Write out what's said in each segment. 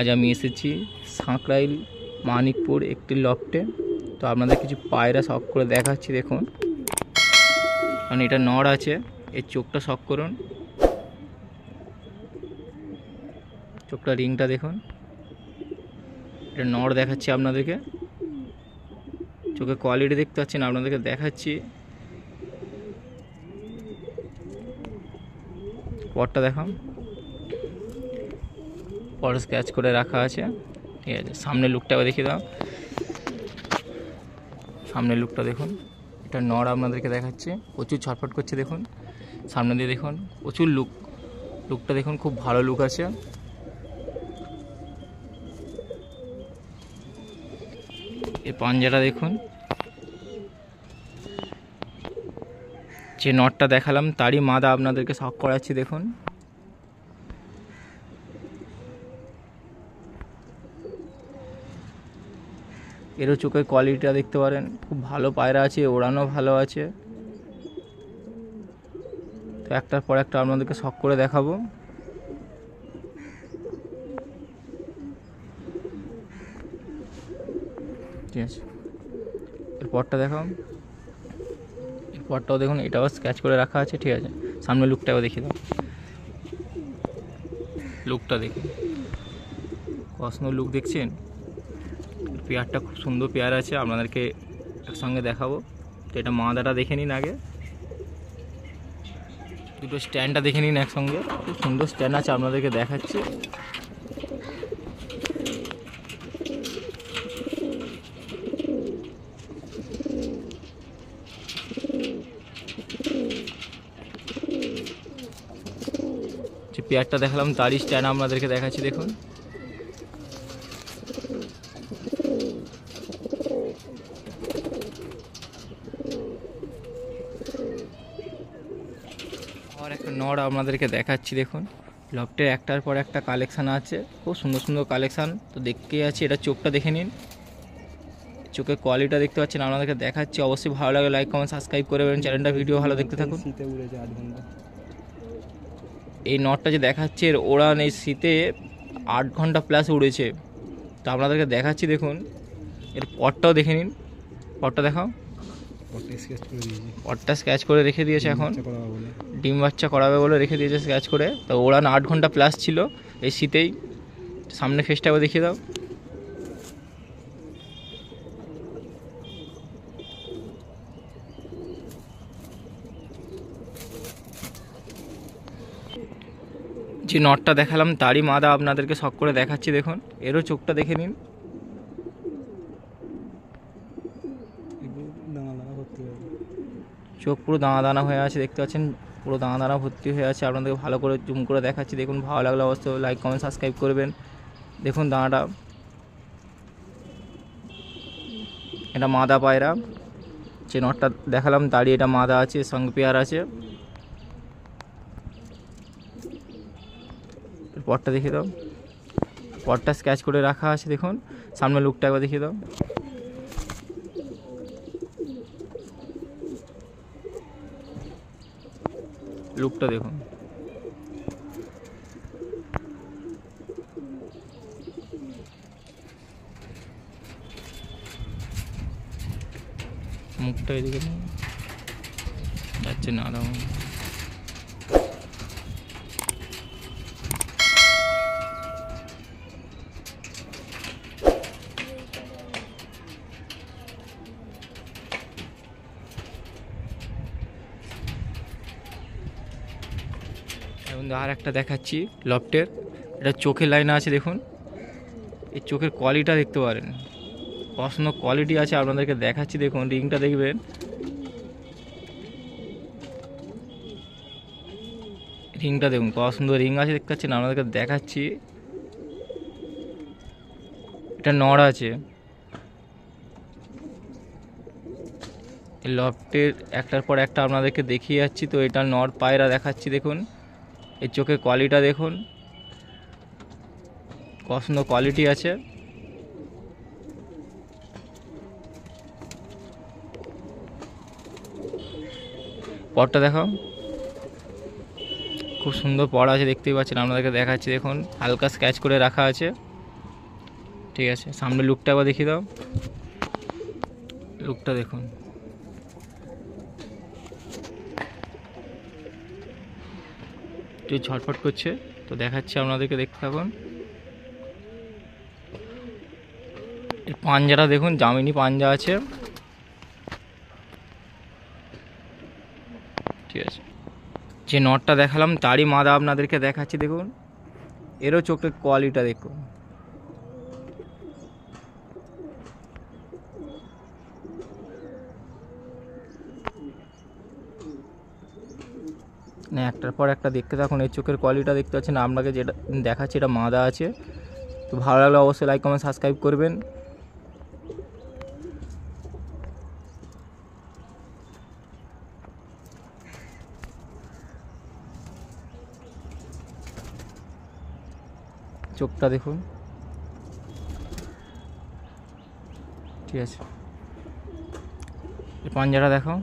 আজ আমি এসেছি সাঁকরাইল মানিকপুর একটি লফটে। তো আপনাদের কিছু পায়রা শখ করে দেখাচ্ছি দেখুন। কারণ এটা নড় আছে, এর চোখটা শখ করুন, চোখটা রিংটা দেখুন। এটা নড় দেখাচ্ছি আপনাদেরকে, চোখের কোয়ালিটি দেখতে পাচ্ছেন, আপনাদেরকে দেখাচ্ছি। পরটা দেখাম, পর স্ক্র্যাচ করে রাখা আছে, ঠিক আছে। সামনের লুকটা দেখিয়ে দাও, সামনের লুকটা দেখুন। এটা নড় আপনাদেরকে দেখাচ্ছে, প্রচুর ছটফট করছে দেখুন। সামনে দিয়ে দেখুন, প্রচুর লুকটা দেখুন, খুব ভালো লুক আছে। এই পাঞ্জাটা দেখুন, যে নটটা দেখালাম তারই মাদা আপনাদেরকে শখ করাচ্ছি দেখুন। এরও চোখের কোয়ালিটিটা দেখতে পারেন, খুব ভালো পায়রা আছে, ওড়ানো ভালো আছে। তো একটার পর একটা আপনাদেরকে শখ করে দেখাবো। ঠিক আছে, এরপরটা দেখাও, এরপরটাও দেখুন, এটাও স্ক্র্যাচ করে রাখা আছে, ঠিক আছে। সামনে লুকটাও দেখিয়ে দাও, লুকটা দেখুন, কসনো লুক দেখছেন। পেয়ারটা খুব সুন্দর পেয়ার আছে, আপনাদেরকে একসঙ্গে দেখাবো। তো এটা মাদাটা দেখে নিন আগে, দুটো স্ট্যান্ডটা দেখে নিন একসঙ্গে, খুব সুন্দর স্ট্যান্ড আছে, আপনাদেরকে দেখাচ্ছি। যে পেয়ারটা দেখালাম তারই স্ট্যান্ড আপনাদেরকে দেখাচ্ছি দেখুন। আর একটা নড় আপনাদেরকে দেখাচ্ছি দেখুন। লফটের একটার পর একটা কালেকশান আছে, খুব সুন্দর সুন্দর কালেকশান। তো দেখতেই আছে, এটা চোখটা দেখে নিন, চোখের কোয়ালিটিটা দেখতে পাচ্ছেন, আপনাদেরকে দেখাচ্ছি। অবশ্যই ভালো লাগে লাইক কমেন্ট সাবস্ক্রাইব করে দেবেন, চ্যানেলটা ভিডিও ভালো দেখতে থাকুন। এই নটটা যে দেখাচ্ছে, এর ওড়ান এই শীতে 8 ঘন্টা প্লাস উড়েছে। তো আপনাদেরকে দেখাচ্ছি দেখুন। এর পরটাও দেখে নিন, পরটা দেখাও। পরটা স্ক্র্যাচ করে রেখে দিয়েছে, এখন ডিম বাচ্চা করাবে বলে রেখে দিয়েছে স্ক্র্যাচ করে। তো ওড়ান 8 ঘন্টা প্লাস ছিল এই শীতেই। সামনে ফেসটাও দেখিয়ে দাও। যে নটটা দেখালাম তারই মাদা আপনাদেরকে শখ করে দেখাচ্ছি দেখুন। এরও চোখটা দেখে নিন, চোখ পুরো দানা দানা হয়ে আছে, দেখতে পাচ্ছেন, পুরো দানা দানা ভর্তি হয়ে আছে। আপনাদেরকে ভালো করে জুম করে দেখাচ্ছি দেখুন। ভালো লাগলে অবশ্যই লাইক কমেন্ট সাবস্ক্রাইব করবেন। দেখুন দানাটা, এটা মাদা পায়রা। যে নটটা দেখালাম তারই এটা মাদা আছে, সঙ্গে পেয়ার আছে। পরটা দেখিয়ে দাও, পরটা স্ক্র্যাচ করে রাখা আছে দেখুন। সামনে লুকটা একবার দেখিয়ে দাও। লুকটা দেখুন, মুখটা এদিকে যাচ্ছে না দাম। এবং আর একটা দেখাচ্ছি লফটের, এটা চোখের লাইনে আছে দেখুন। এই চোখের কোয়ালিটিটা দেখতে পারেন, পছন্দ কোয়ালিটি আছে, আপনাদেরকে দেখাচ্ছি দেখুন। রিংটা দেখবেন, রিংটা দেখুন, কত সুন্দর রিং আছে দেখতে পাচ্ছেন, আপনাদেরকে দেখাচ্ছি। এটা নড় আছে, লফটের একটার পর একটা আপনাদেরকে দেখিয়ে যাচ্ছি। তো এটা নড় পায়রা দেখাচ্ছি দেখুন। এই চোখের কোয়ালিটিটা দেখুন, কত সুন্দর কোয়ালিটি আছে। পরটা দেখাও, খুব সুন্দর পড়া আছে, দেখতেই পাচ্ছেন, আপনাদেরকে দেখাচ্ছি দেখুন। হালকা স্ক্র্যাচ করে রাখা আছে, ঠিক আছে, সামনে লুকটা আবার দেখিয়ে দাও। লুকটা দেখুন, একটু ঝটফট করছে, তো দেখাচ্ছি আপনাদেরকে, দেখতে থাকুন। এই পাঞ্জাটা দেখুন, জামিনি পাঞ্জা আছে। ঠিক আছে, যে নটটা দেখালাম তারই মাদা আপনাদেরকে দেখাচ্ছি, দেখুন এরও চোখের কোয়ালিটিটা দেখুন। না, একটার পর একটা দেখতে থাকুন, এই চোখের কোয়ালিটিটা দেখতে পাচ্ছেন। আপনাকে যেটা দেখাচ্ছি এটা মাদা আছে। তো ভালো লাগলে অবশ্যই লাইক কমেন্ট সাবস্ক্রাইব করবেন। চোখটা দেখুন, ঠিক আছে। এই পাঞ্জাটা দেখো,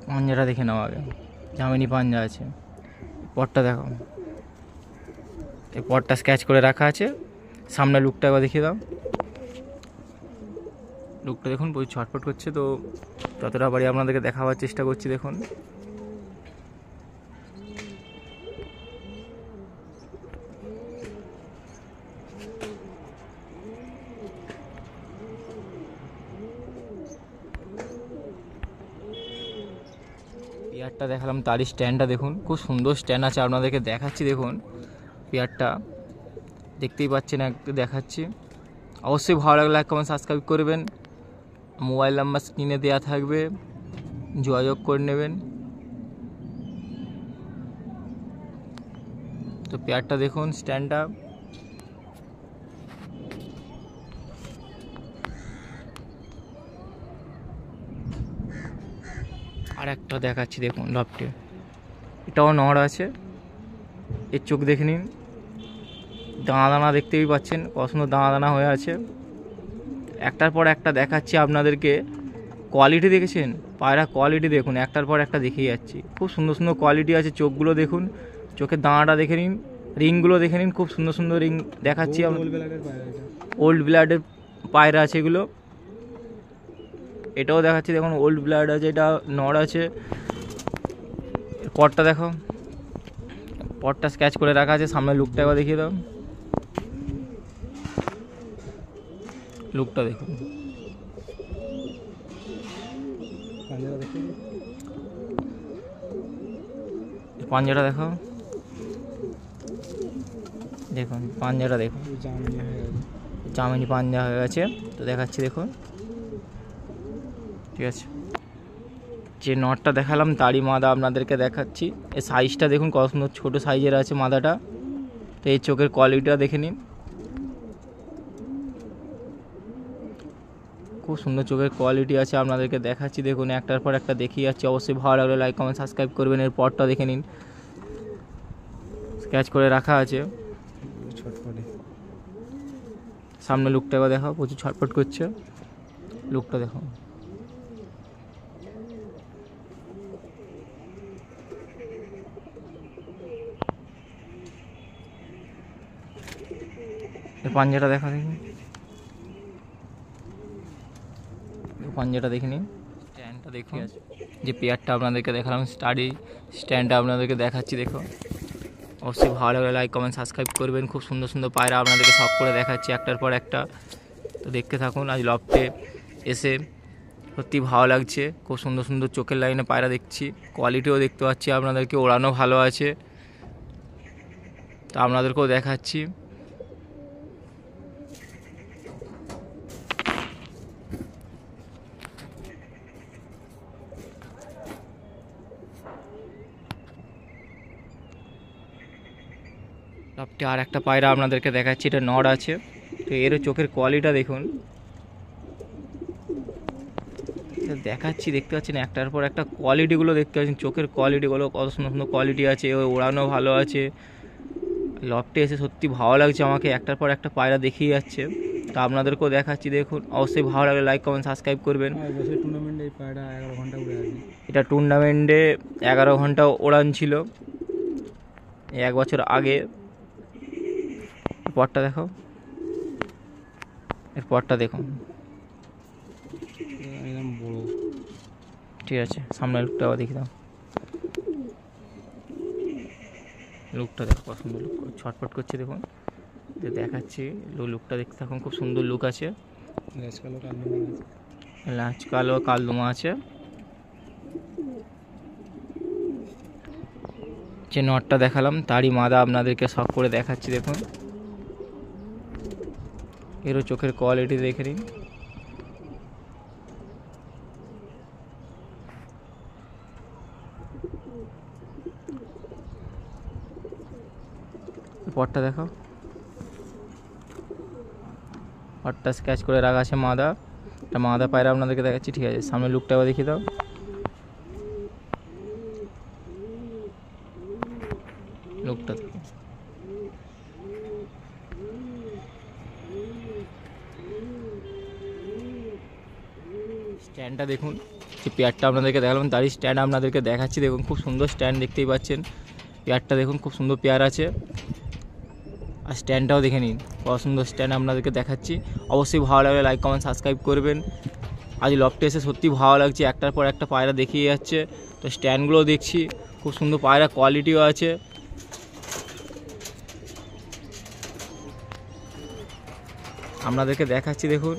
পাঞ্জাটা দেখে নাও আগে, জামিনি পাঞ্জা আছে। পটটা দেখো, এই পটটা স্কেচ করে রাখা আছে। সামনে লুকটা একবার দেখিয়ে দাও। লুকটা দেখুন, বই ছটফট করছে, তো যতটা পারি আপনাদেরকে দেখাবার চেষ্টা করছি। দেখুন পেয়ারটা দেখালাম, তারই স্ট্যান্ডটা দেখুন, খুব সুন্দর স্ট্যান্ড আছে, আপনাদেরকে দেখাচ্ছি। দেখুন পেয়ারটা দেখতেই পাচ্ছেন, একটু দেখাচ্ছি। অবশ্যই ভালো লাগলে লাইক কমেন্ট সাবস্ক্রাইব করবেন। মোবাইল নাম্বার স্ক্রিনে দেওয়া থাকবে, যোগাযোগ করে নেবেন। তো পেয়ারটা দেখুন, স্ট্যান্ডটা আর একটা দেখাচ্ছি, দেখুন লফটে, এটাও নড় আছে। এর চোখ দেখে নিন, দানা দানা দেখতেই পাচ্ছেন, কত সুন্দর দানা দানা হয়ে আছে। একটার পর একটা দেখাচ্ছি আপনাদেরকে, কোয়ালিটি দেখেছেন, পায়রা কোয়ালিটি দেখুন, একটার পর একটা দেখিয়ে যাচ্ছি। খুব সুন্দর সুন্দর কোয়ালিটি আছে। চোখগুলো দেখুন, চোখের দানাটা দেখে নিন, রিংগুলো দেখে নিন, খুব সুন্দর সুন্দর রিং দেখাচ্ছি। ওল্ড ব্লাডের পায়রা আছে এগুলো। এটাও দেখাচ্ছি, দেখুন ওল্ড ব্লাড আছে, এটা নড় আছে। পটটা দেখো, পটটা স্কেচ করে রাখা আছে। সামনে লুকটা একবার দেখিয়ে দাও, লুকটা দেখুন। পাঞ্জাটা দেখো, দেখুন পাঞ্জাটা দেখুন, জামিনি পাঞ্জা হয়ে গেছে। তো দেখাচ্ছি, দেখুন ঠিক আছে। যে নটটা দেখালাম তারই মাদা আপনাদেরকে দেখাচ্ছি। এই সাইজটা দেখুন, কত সুন্দর ছোটো সাইজের আছে মাদাটা। তো এই চোখের কোয়ালিটিটা দেখে নিন, খুব সুন্দর চোখের কোয়ালিটি আছে, আপনাদেরকে দেখাচ্ছি। দেখুন একটার পর একটা দেখিয়ে যাচ্ছি। অবশ্যই ভালো লাগলে লাইক কমেন্ট সাবস্ক্রাইব করবেন। এর পরটা দেখে নিন, স্কেচ করে রাখা আছে। সামনে লুকটা একবার দেখো, প্রচুর ছটফট করছে, লুকটা দেখো। পাঞ্জাটা দেখা দেখি, পাঞ্জাটা দেখে নিন, স্ট্যান্ডটা দেখে আছে। যে পেয়ারটা আপনাদেরকে দেখালাম, স্টাডি স্ট্যান্ডটা আপনাদেরকে দেখাচ্ছি। দেখো অবশ্যই ভালো লাগলে লাইক কমেন্ট সাবস্ক্রাইব করবেন। খুব সুন্দর সুন্দর পায়রা আপনাদেরকে সব করে দেখাচ্ছি একটার পর একটা। তো দেখতে থাকুন। আজ লফটে এসে সত্যি ভালো লাগছে, খুব সুন্দর সুন্দর চোখের লাইনে পায়রা দেখছি, কোয়ালিটিও দেখতে পাচ্ছি আপনাদেরকে, ওড়ানো ভালো আছে। তো আপনাদেরকেও দেখাচ্ছি। লফটে আর একটা পায়রা আপনাদেরকে দেখাচ্ছি, এটা নড় আছে। তো এরও চোখের কোয়ালিটিটা দেখুন, দেখাচ্ছি, দেখতে পাচ্ছেন একটার পর একটা কোয়ালিটিগুলো দেখতে পাচ্ছেন, চোখের কোয়ালিটিগুলো কত সুন্দর সুন্দর কোয়ালিটি আছে, ওড়ানো ভালো আছে। লফটে এসে সত্যি ভালো লাগছে আমাকে, একটার পর একটা পায়রা দেখিয়ে যাচ্ছে। তা আপনাদেরকেও দেখাচ্ছি, দেখুন অবশ্যই ভালো লাগলে লাইক কমেন্ট সাবস্ক্রাইব করবেন। এটা টুর্নামেন্টে 11 ঘন্টা ওড়ান ছিল 1 বছর আগে। পরটা দেখো, এরপরটা দেখুন, একদম বড়। ঠিক আছে, সামনের লুকটা আবার দেখি দাও। লুকটা দেখো, কত সুন্দর লুক, ছটফট করছে দেখুন, দেখাচ্ছি লুকটা দেখতে থাকুন, খুব সুন্দর লুক আছে। লাচ কালো কালদমা আছে। যে নটটা দেখালাম তারই মাদা আপনাদেরকে শখ করে দেখাচ্ছি দেখুন, এরও চোখের কোয়ালিটি দেখে নিন। পটটা দেখো, পটটা স্ক্যাচ করে রাখা আছে মাদা, একটা মাদা পায়রা আপনাদেরকে দেখাচ্ছি, ঠিক আছে। সামনে লুকটা আবার দেখিয়ে দাও, লুকটা দেখো, স্ট্যান্ডটা দেখুন, যে পেয়ারটা আপনাদেরকে দেখালাম তারই স্ট্যান্ড আপনাদেরকে দেখাচ্ছি দেখুন, খুব সুন্দর স্ট্যান্ড দেখতেই পাচ্ছেন। পেয়ারটা দেখুন, খুব সুন্দর পেয়ার আছে, আর স্ট্যান্ডটাও দেখে নিন, কত সুন্দর স্ট্যান্ড আপনাদেরকে দেখাচ্ছি। অবশ্যই ভালো লাগলে লাইক কমেন্ট সাবস্ক্রাইব করবেন। আজ লফটে এসে সত্যি ভালো লাগছে, একটার পর একটা পায়রা দেখিয়ে যাচ্ছে, তো স্ট্যান্ডগুলো দেখছি, খুব সুন্দর পায়রা, কোয়ালিটিও আছে। আপনাদেরকে দেখাচ্ছি দেখুন,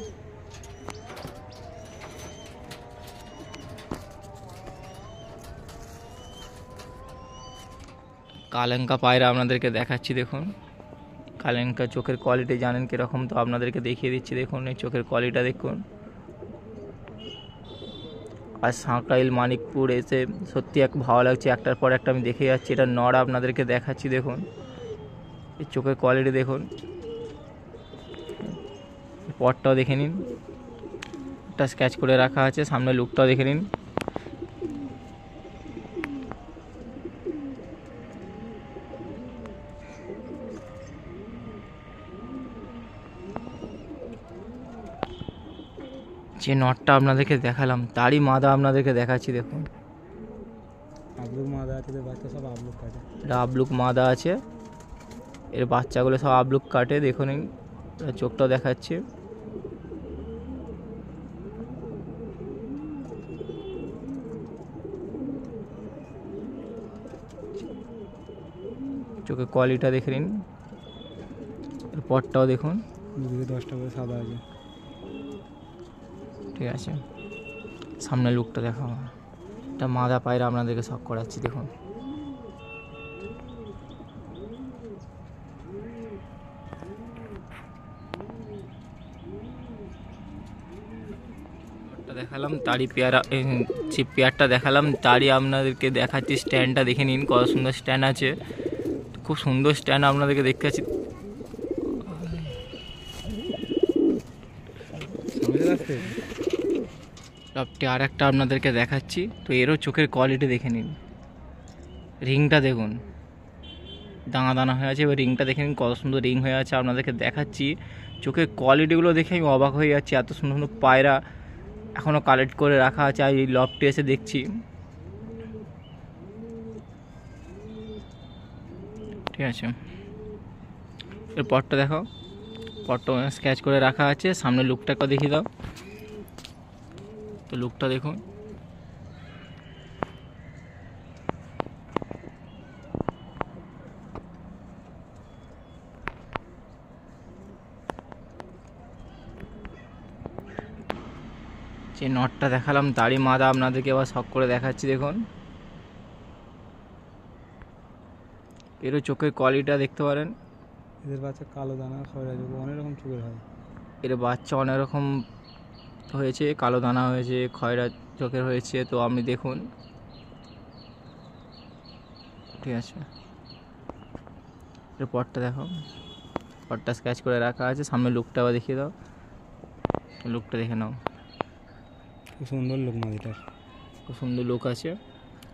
কালেঙ্কা পায়রা আপনাদেরকে দেখাচ্ছি দেখুন, কালেঙ্কা চোখের কোয়ালিটি জানেন কীরকম, তো আপনাদেরকে দেখিয়ে দিচ্ছি দেখুন, এই চোখের কোয়ালিটিটা দেখুন। আর সাঁকরাইল মানিকপুর এসে সত্যি এক ভালো লাগছে, একটার পর একটা আমি দেখে যাচ্ছি। এটা নড় আপনাদেরকে দেখাচ্ছি দেখুন, এই চোখের কোয়ালিটি দেখুন, পটটাও দেখে নিন, একটা স্কেচ করে রাখা আছে, সামনে লুকটাও দেখে নিন। যে নটটা আপনাদেরকে দেখালাম তারই মাদা আপনাদেরকে দেখাচ্ছি দেখুন, আবলুক মাদা আছে, বাচ্চা সব আবলুক কাটে, এটা আবলুক মাদা আছে, এর বাচ্চাগুলো সব আবলুক কাটে দেখুন, চোখটাও দেখাচ্ছে। চোখের কোয়ালিটিটা দেখে নিন, পটটাও দেখুন, 10টা করে সাদা আছে, ঠিক আছে। সামনে লুকটা দেখো, এটা মাদা পায়রা আপনাদেরকে শখ করাচ্ছি দেখুন, দেখালাম তারই পেয়ারা, যে পেয়ারটা দেখালাম তারই আপনাদেরকে দেখাচ্ছি স্ট্যান্ডটা দেখে নিন, কত সুন্দর স্ট্যান্ড আছে, খুব সুন্দর স্ট্যান্ড আপনাদেরকে দেখতে পাচ্ছি। টপটি আর একটা আপনাদেরকে দেখাচ্ছি, তো এরও চোখের কোয়ালিটি দেখে নিন, রিংটা দেখুন, দানা দানা হয়ে আছে, এবার রিংটা দেখে নিন, কত সুন্দর রিং হয়ে আছে আপনাদেরকে দেখাচ্ছি। চোখের কোয়ালিটিগুলো দেখে আমি অবাক হয়ে যাচ্ছি, এত সুন্দর সুন্দর পায়রা এখনও কালেক্ট করে রাখা আছে, আর এই লফটে এসে দেখছি, ঠিক আছে। এর পটটা দেখো, পটটা স্কেচ করে রাখা আছে, সামনে লুকটাকে দেখিয়ে দাও, তো লুকটা দেখুন, যে নটটা দেখালাম তারই মাদা আপনাদেরকে আবার শখ করে দেখাচ্ছি দেখুন, এরও চোখের কোয়ালিটিটা দেখতে পারেন। এদের বাচ্চা কালো দানা খয়রা যোগ অনেক রকম চোখের হয়, এর বাচ্চা অনেক রকম হয়েছে, কালো দানা হয়েছে, খয়রা চোখের হয়েছে, তো আপনি দেখুন, ঠিক আছে। এর পটটা দেখো, পটটা স্কেচ করে রাখা আছে, সামনে লুকটা আবার দেখিয়ে দাও, লুকটা দেখে নাও, খুব সুন্দর লোক মাদিটার, খুব সুন্দর লুক আছে,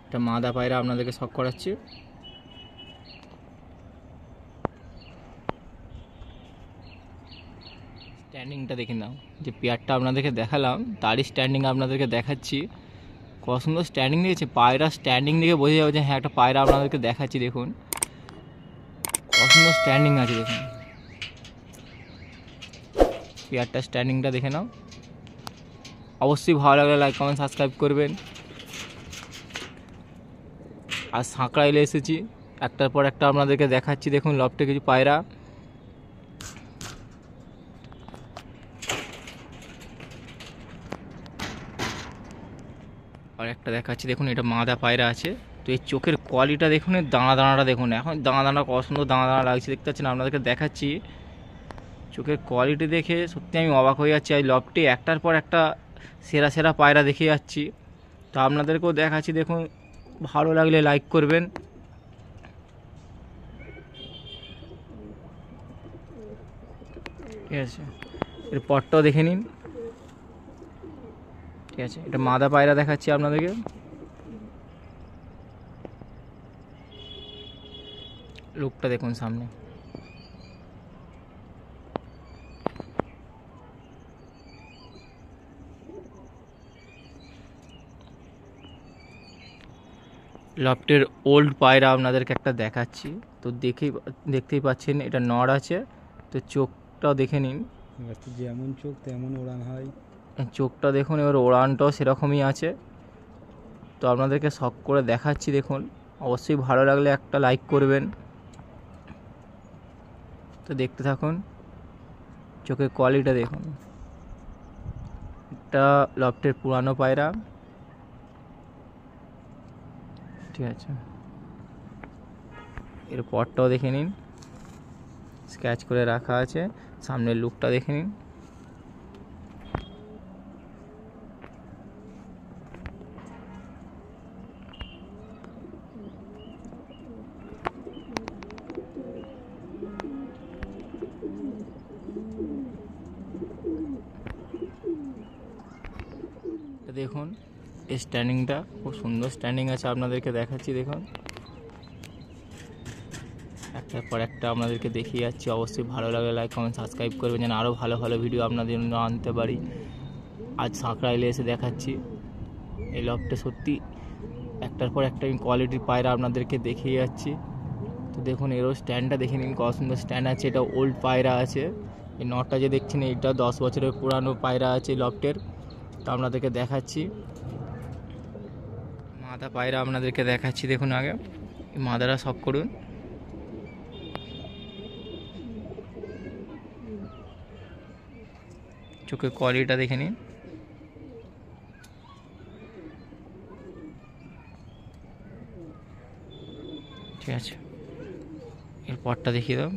এটা মাদা পায়রা আপনাদেরকে শখ করাচ্ছি। স্ট্যান্ডিংটা দেখে নাও, যে পেয়ারটা আপনাদেরকে দেখালাম তারই স্ট্যান্ডিং আপনাদেরকে দেখাচ্ছি, কত সুন্দর স্ট্যান্ডিং দিয়েছে, পায়রা স্ট্যান্ডিং দিকে বোঝা যাবে যে হ্যাঁ একটা পায়রা আপনাদেরকে দেখাচ্ছি দেখুন, কত সুন্দর স্ট্যান্ডিং আছে দেখুন। পেয়ারটা স্ট্যান্ডিংটা দেখে নাও। অবশ্যই ভালো লাগলে লাইক কমেন্ট সাবস্ক্রাইব করবেন। আর সাঁকড়াইলে এসেছি, একটার পর একটা আপনাদেরকে দেখাচ্ছি। দেখুন লফটে কিছু পায়রা, আর একটা দেখাচ্ছি। দেখুন এটা মাদা পায়রা আছে। তো এই চোখের কোয়ালিটিটা দেখুন, এর দানা দানাটা দেখুন, এখন দানা দানা কত সুন্দর দানা দানা লাগছে, দেখতে পাচ্ছেন। আপনাদেরকে দেখাচ্ছি চোখের কোয়ালিটি দেখে সত্যি আমি অবাক হয়ে যাচ্ছি। এই লফটে একটার পর একটা সেরা সেরা পায়রা দেখে যাচ্ছি। তো আপনাদেরকেও দেখাচ্ছি, দেখুন ভালো লাগলে লাইক করবেন। ঠিক আছে, এর পরটাও দেখে নিন। ঠিক আছে, এটা মাদা পায়রা দেখাচ্ছি আপনাদেরকে। লুকটা দেখুন সামনে। লফটের ওল্ড পায়রা আপনাদেরকে একটা দেখাচ্ছি। তো দেখতেই পাচ্ছেন এটা নড় আছে। তো চোখটাও দেখে নিন, যেমন চোখ তেমন ওড়ান হয়। চোখটা দেখুন, এবার ওড়ানটাও সেরকমই আছে। তো আপনাদেরকে শখ করে দেখাচ্ছি, দেখুন অবশ্যই ভালো লাগলে একটা লাইক করবেন। তো দেখতে থাকুন, চোখের কোয়ালিটিটা দেখুন। এটা লফটের পুরানো পায়রা। ঠিক আছে, এর পরটাও দেখে নিন, স্কেচ করে রাখা আছে। সামনের লুকটা দেখে নিন। দেখুন এই স্ট্যান্ডিংটা খুব সুন্দর স্ট্যান্ডিং আছে, আপনাদেরকে দেখাচ্ছি। দেখুন একটার পর একটা আপনাদেরকে দেখিয়ে যাচ্ছি। অবশ্যই ভালো লাগে লাইক কমেন্ট সাবস্ক্রাইব করবেন, যেন আরও ভালো ভালো ভিডিও আপনাদের জন্য আনতে পারি। আজ সাঁকড়াইলে এসে দেখাচ্ছি এই লফটে সত্যি একটার পর একটা আমি কোয়ালিটির পায়রা আপনাদেরকে দেখিয়ে যাচ্ছি। তো দেখুন এরও স্ট্যান্ডটা দেখে নিন, কত সুন্দর স্ট্যান্ড আছে। এটা ওল্ড পায়রা আছে। এই নটটা যে দেখছেন এটা 10 বছরের পুরানো পায়রা আছে লফটের। তো আপনাদেরকে দেখাচ্ছি মাদা পায়রা, আপনাদেরকে দেখাচ্ছি। দেখুন আগে এই মাদারা সব করুন। চোখের কোয়ালিটিটা দেখে নিন। ঠিক আছে, এর পরটা দেখিয়ে দাও,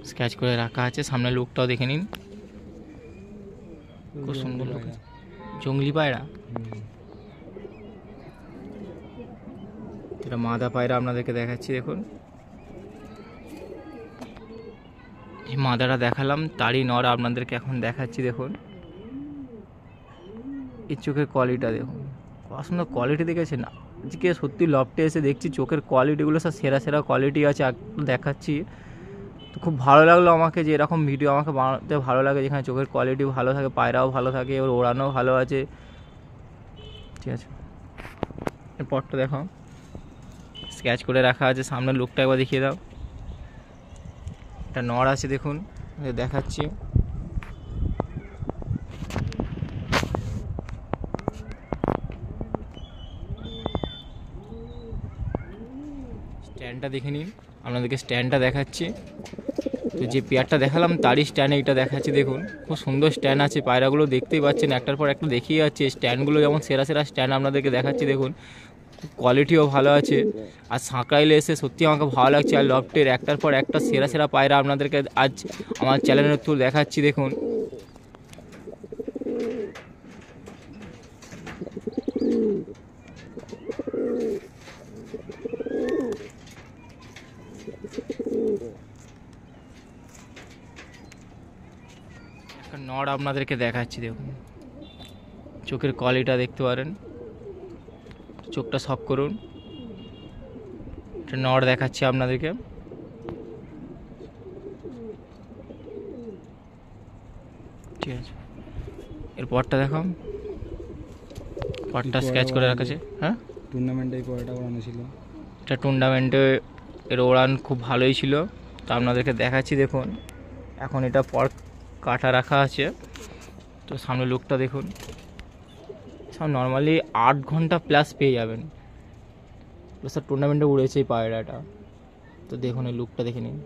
স্কেচ করে রাখা আছে। সামনের লুকটাও দেখে নিন, খুব সুন্দর লুক আছে। জঙ্গলি পায়রা, এটা মাদা পায়রা আপনাদেরকে দেখাচ্ছি। দেখুন এই মাদাটা দেখালাম, তারই নর আপনাদেরকে এখন দেখাচ্ছি। দেখুন এই চোখের কোয়ালিটিটা দেখুন, কত সুন্দর কোয়ালিটি দেখেছেন। আজকে সত্যি লফটে এসে দেখছি চোখের কোয়ালিটিগুলো সব সেরা সেরা কোয়ালিটি আছে, দেখাচ্ছি। তো খুব ভালো লাগলো আমাকে যে এরকম ভিডিও আমাকে বানাতে ভালো লাগে, যেখানে চোখের কোয়ালিটি ভালো থাকে, পায়রাও ভালো থাকে, ওর ওড়ানো ভালো আছে। ঠিক আছে, এর পরটা দেখো, স্কেচ করে রাখা আছে। সামনের লুকটা একবার দেখিয়ে দাও। এটা নড় আছে, দেখুন দেখাচ্ছি। স্ট্যান্ডটা দেখে নিন, আপনাদেরকে স্ট্যান্ডটা দেখাচ্ছি। তো যে পেয়ারটা দেখালাম তারই স্ট্যান্ড এইটা দেখাচ্ছি। দেখুন খুব সুন্দর স্ট্যান্ড আছে, পায়রাগুলো দেখতেই পাচ্ছেন একটার পর একটা দেখিয়ে যাচ্ছে। স্ট্যান্ডগুলো যেমন সেরা সেরা স্ট্যান্ড আপনাদেরকে দেখাচ্ছি। দেখুন কোয়ালিটিও ভালো আছে। আর সাঁকড়াইলে এসে সত্যি আমাকে ভালো লাগছে। আর লফটের একটার পর একটা সেরা সেরা পায়রা আপনাদেরকে আজ আমার চ্যানেলের থ্রু দেখাচ্ছি। দেখুন একটা নড় আপনাদেরকে দেখাচ্ছি। দেখুন চোখের কোয়ালিটিটা দেখতে পারেন, চোখটা সব করুন। একটা নড় দেখাচ্ছি আপনাদেরকে। ঠিক আছে, এর পরটা দেখো, পরটা স্কেচ করে রাখছে। হ্যাঁ, টুর্নামেন্টে এই পড়াটা ওড়ানো ছিল। এটা টুর্নামেন্টে এর ওড়ান খুব ভালোই ছিল। তো আপনাদেরকে দেখাচ্ছি। দেখুন এখন এটা পর কাটা রাখা আছে। তো সামনে লুকটা দেখুন, সব নর্মালি 8 ঘন্টা প্লাস পেয়ে যাবেন। স্যার টুর্নামেন্টে উড়েছে এই পায়রাটা। তো দেখুন এই লুকটা দেখে নিন,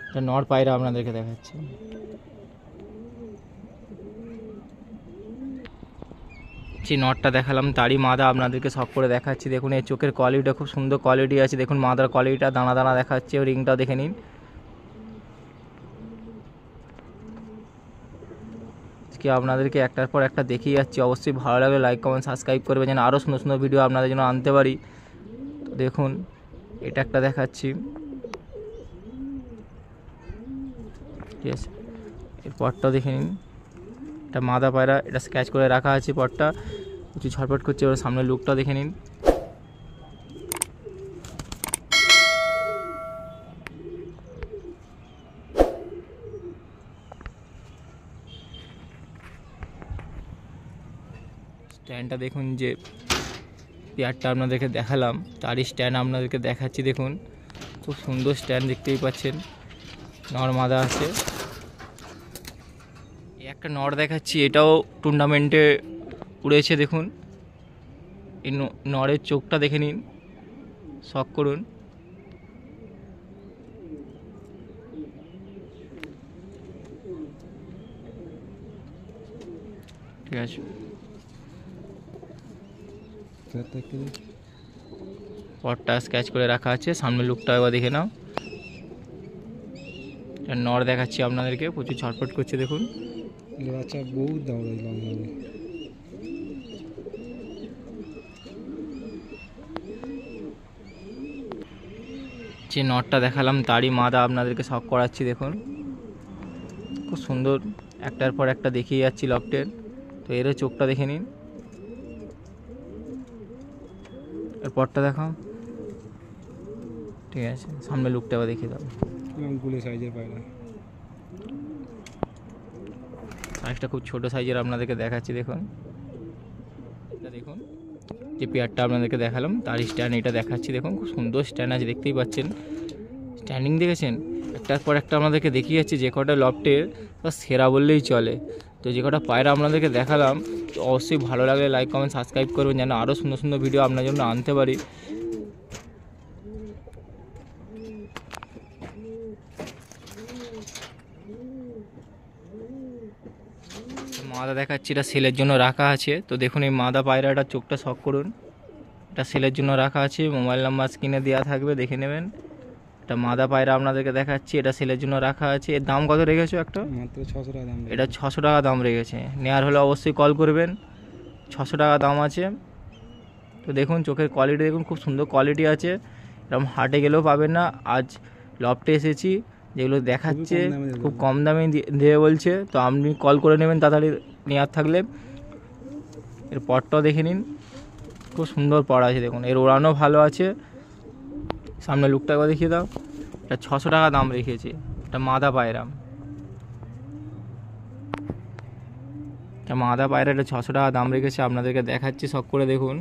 এটা নর পায়রা আপনাদেরকে দেখাচ্ছি। যে নটটা দেখালাম তারই মাদা আপনাদেরকে শখ করে দেখাচ্ছি। দেখুন এই চোখের কোয়ালিটিটা খুব সুন্দর কোয়ালিটি আছে। দেখুন মাদার কোয়ালিটিটা দানা দানা দেখাচ্ছে, রিংটা দেখে নিন। আজকে আপনাদেরকে একটার পর একটা দেখিয়ে যাচ্ছি। অবশ্যই ভালো লাগলে লাইক কমেন্ট সাবস্ক্রাইব করবে, যেন আরও সুন্দর সুন্দর ভিডিও আপনাদের জন্য আনতে পারি। তো দেখুন এটা একটা দেখাচ্ছি, ঠিক আছে। এর পরটাও দেখে নিন, এটা মাদা পায়রা, এটা স্ক্যাচ করে রাখা আছে। পরটা কিছু ছটপট করছে, ওর সামনের লুকটা দেখে নিন। স্ট্যান্ডটা দেখুন, যে পেয়ারটা আপনাদেরকে দেখালাম তারই স্ট্যান্ড আপনাদেরকে দেখাচ্ছি। দেখুন খুব সুন্দর স্ট্যান্ড দেখতেই পাচ্ছেন, নর মাদা আছে। একটা নর দেখাচ্ছি, এটাও টুর্নামেন্টে উড়েছে। দেখুন এই নরের চোখটা দেখে নিন, শখ করুন। ঠিক আছে, পরটা স্ক্যাচ করে রাখা আছে। সামনের লুকটা একবার দেখে নাও। নর দেখাচ্ছি আপনাদেরকে, প্রচুর ছটফট করছে। দেখুন বাচ্চা বহুত দৌড়াই যে নটটা দেখালাম তারই মাদা আপনাদেরকে শখ করাচ্ছি। দেখুন খুব সুন্দর, একটার পর একটা দেখিয়ে যাচ্ছি লফটের। তো এরও চোখটা দেখে নিন, এর পরটা দেখাও। ঠিক আছে, সামনে লুকটা আবার দেখিয়ে দাও। গুলো সাইজের পায়রা, সাইজটা খুব ছোট সাইজের আপনাদেরকে দেখাচ্ছি। দেখুন এটা দেখুন, যে পেয়ারটা আপনাদেরকে দেখালাম তার স্ট্যান্ড এটা দেখাচ্ছি। দেখুন খুব সুন্দর স্ট্যান্ড আছে, দেখতেই পাচ্ছেন। স্ট্যান্ডিং দেখেছেন, একটার পর একটা আপনাদেরকে দেখিয়ে যাচ্ছি। যে কটা লফটের সেরা বললেই চলে। তো যে কটা পায়রা আপনাদেরকে দেখালাম, তো অবশ্যই ভালো লাগলে লাইক কমেন্ট সাবস্ক্রাইব করবেন, যেন আরও সুন্দর সুন্দর ভিডিও আপনার জন্য আনতে পারি। মাদা দেখাচ্ছি, এটা সেলের জন্য রাখা আছে। তো দেখুন এই মাদা পায়রাটা চোখটা শখ করুন, এটা সেলের জন্য রাখা আছে। মোবাইল নাম্বার স্ক্রিনে দেওয়া থাকবে, দেখে নেবেন। এটা মাদা পায়রা আপনাদেরকে দেখাচ্ছি, এটা সেলের জন্য রাখা আছে। এর দাম কত রেখেছো? একটা মাত্র 600 টাকা দাম। এটা 600 টাকা দাম রেখেছে। নেওয়ার হলে অবশ্যই কল করবেন, 600 টাকা দাম আছে। তো দেখুন চোখের কোয়ালিটি দেখুন, খুব সুন্দর কোয়ালিটি আছে। এরকম হাটে গেলেও পাবেন না। আজ লফটে এসেছি, যেগুলো দেখাচ্ছে খুব কম দামে দেবে বলছে। তো আপনি কল করে নেবেন তাড়াতাড়ি নেওয়ার থাকলে। এর পরটাও দেখে নিন, খুব সুন্দর পর আছে। দেখুন এর ওড়ানো ভালো আছে। সামনে লুকটা একবার দেখিয়ে দাও। এটা 600 টাকা দাম রেখেছে, এটা মাদা পায়রা। এটা মাদা পায়রা, এটা 600 টাকা দাম রেখেছে। আপনাদেরকে দেখাচ্ছি শখ করে। দেখুন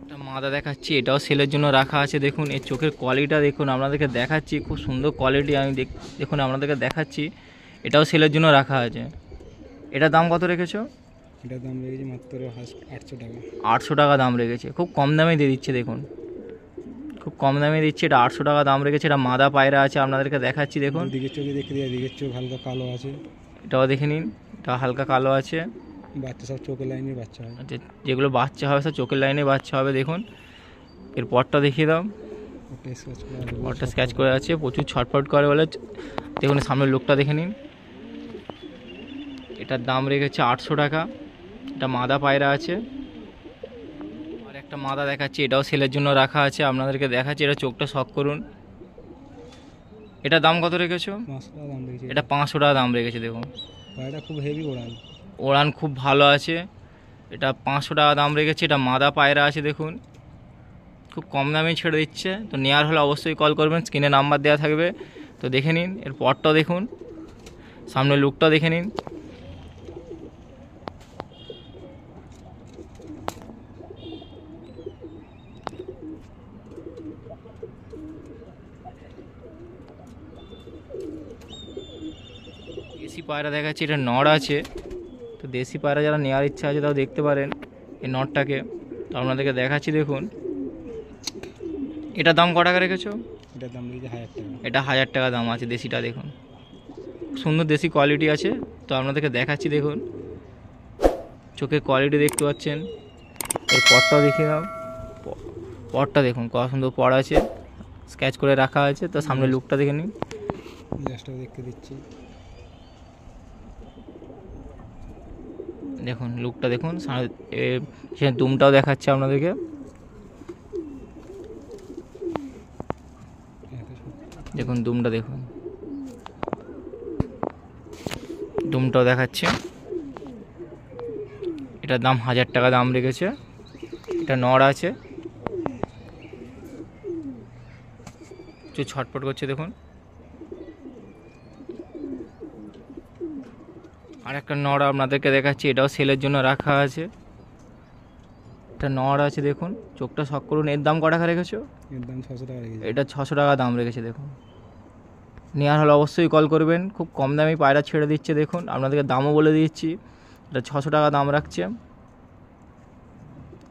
এটা মাদা দেখাচ্ছি, এটাও সেলের জন্য রাখা আছে। দেখুন এর চোখের কোয়ালিটিটা দেখুন, আপনাদেরকে দেখাচ্ছি খুব সুন্দর কোয়ালিটি। আমি দেখুন আপনাদেরকে দেখাচ্ছি, এটাও সেলের জন্য রাখা আছে। এটার দাম কত রেখেছো? এটার দাম রেখেছি মাত্র 800 টাকা। 800 টাকা দাম রেখেছে, খুব কম দামে দিয়ে দিচ্ছে। দেখুন খুব কম দামে দিচ্ছে, এটা 800 টাকা দাম রেখেছে। এটা মাদা পায়রা আছে, আপনাদেরকে দেখাচ্ছি। দেখুন দিকের চোখে দেখে দিয়ে, দিকের চোখ হালকা কালো আছে। এটাও দেখে নিন, এটা হালকা কালো আছে। বাচ্চা সব চোখের লাইনে বাচ্চা হয়। যেগুলো বাচ্চা হবে সব চোখের লাইনে বাচ্চা হবে। দেখুন এর পরটা দেখিয়ে দাও। পরটা স্ক্যাচ করে আছে, প্রচুর ছটফট করে বলে। দেখুন সামনের লুকটা দেখে নিন। এটার দাম রেখেছে 800 টাকা। এটা মাদা পায়রা আছে। আর একটা মাদা দেখাচ্ছি, এটাও সেলের জন্য রাখা আছে। আপনাদেরকে দেখাচ্ছি, এটা চোখটা শখ করুন। এটার দাম কত রেখেছো? 500 টাকা দাম রেখেছি। এটা 500 টাকা দাম রেখেছে। দেখুন পায়রাটা খুব হেভি ওড়ান, ওড়ান খুব ভালো আছে। এটা 500 টাকা দাম রেখেছে। এটা মাদা পায়রা আছে। দেখুন খুব কম দামে ছেড়ে দিচ্ছে। তো নেওয়ার হলে অবশ্যই কল করবেন, স্ক্রিনে নাম্বার দেওয়া থাকবে। তো দেখে নিন এর পরটাও দেখুন, সামনের লুকটাও দেখে নিন। পায়রা দেখাচ্ছি, এটা নর আছে। তো দেশি পায়রা যারা নেওয়ার ইচ্ছা আছে তাও দেখতে পারেন এই নরটাকে। তো আপনাদেরকে দেখাচ্ছি দেখুন। এটার দাম ক টাকা রেখেছো? এটার দাম দিয়েছে 1000 টাকা। এটা 1000 টাকা দাম আছে দেশিটা। দেখুন সুন্দর দেশি কোয়ালিটি আছে। তো আপনাদেরকে দেখাচ্ছি দেখুন, চোখের কোয়ালিটি দেখতে পাচ্ছেন। এর পরটাও দেখিয়ে দাও, পরটা দেখুন কত সুন্দর পর আছে, স্কেচ করে রাখা আছে। তো সামনে লুকটা দেখে নিন, লেজটাও দেখতে দিচ্ছি। দেখুন লুকটা দেখুন। সেখানে দুমটাও দেখাচ্ছে আপনাদেরকে। দেখুন দুমটা দেখুন, দুমটাও দেখাচ্ছে। এটার দাম 1000 টাকা দাম রেখেছে। এটা নর আছে, একটু ছটপট করছে দেখুন। আর একটা নর আপনাদেরকে দেখাচ্ছি, এটাও সেলের জন্য রাখা আছে। এটা নর আছে দেখুন, চোখটা শক করুন। এর দাম ক টাকা রেখেছো? এর দাম 600 টাকা রেখেছে। এটা 600 টাকা দাম রেখেছে দেখুন। নেওয়ার হলে অবশ্যই কল করবেন, খুব কম দামে পায়রা ছেড়ে দিচ্ছে দেখুন। আপনাদেরকে দামও বলে দিচ্ছি, এটা 600 টাকা দাম রাখছে।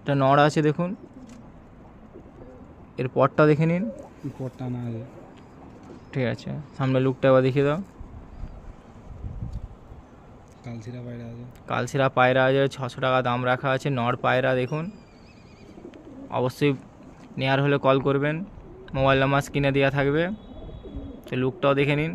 এটা নর আছে দেখুন, এর পরটা দেখে নিন। পরটা না আছে। ঠিক আছে, সামনে লুকটা এবার দেখিয়ে দাও। কালশিরা পায়রা আছে। কালশিরা পায়রা আছে, 600 টাকা দাম রাখা আছে। নর পায়রা দেখুন, অবশ্যই নেওয়ার হলে কল করবেন, মোবাইল নাম্বার স্ক্রিনে দেওয়া থাকবে। তো লুকটাও দেখে নিন।